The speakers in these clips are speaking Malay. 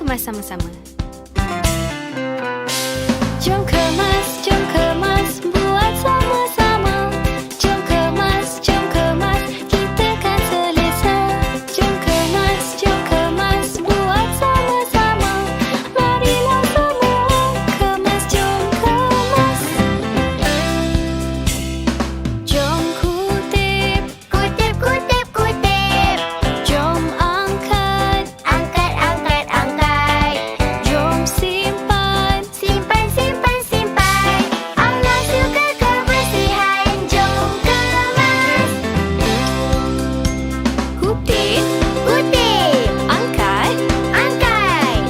kemas sama-sama. Jom kemas, buat sama-sama. Jom kemas, kita kan selesa. Jom kemas, buat sama-sama. Marilah semua kemas, jom kemas. Jom kutip. Jom angkat. Jom simpan. Allah suka kebersihan, jom kemas. Kutip. Angkat.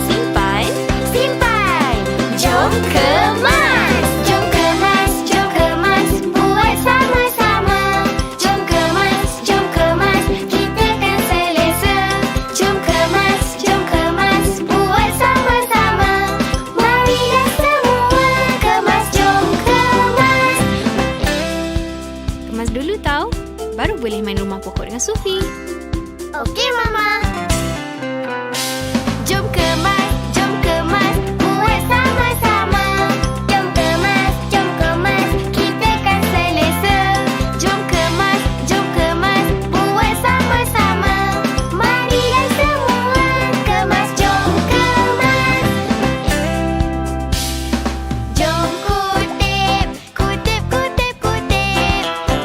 Simpan. Jom kemas. Buat sama-sama. Jom kemas, kita kan selesa. Jom kemas, buat sama-sama. Marilah semua kemas, jom kemas. Kemas dulu tau, baru boleh main rumah pokok dengan Sufi. Okey, Mama. Jom kemas, buat sama-sama. Jom kemas, kita kan selesa. Jom kemas, buat sama-sama. Marilah semua kemas, jom kemas. Jom kutip.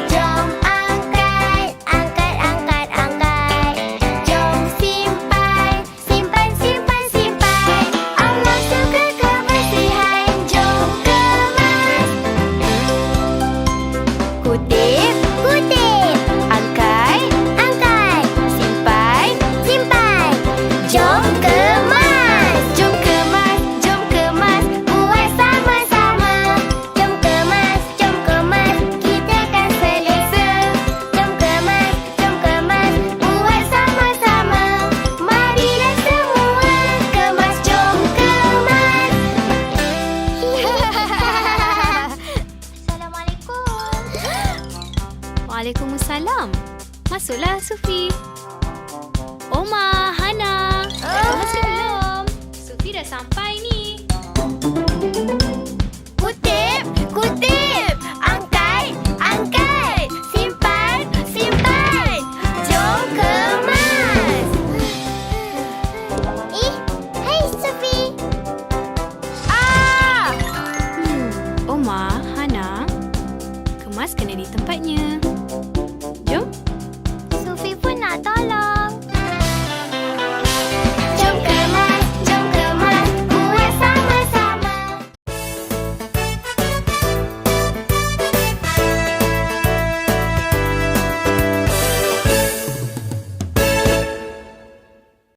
Jom angkat. Jom simpan. Allah suka kebersihan, jom kemas. Kutip. Angkat. Simpan. Jom kemas. Buat sama-sama. Jom kemas, kita kan selesa. Jom kemas, buat sama-sama. Marilah semua kemas, jom kemas. Assalamualaikum. Waalaikumsalam. Masuklah Sufi. Oma, Hana. Kemas ke belum? Sufi dah sampai ni. Kutip. Angkat. Simpan. Jom kemas. Hai Sophie. Oma, Hana. Kemas kena di tempatnya. Jom. Sophie pun nak tolong.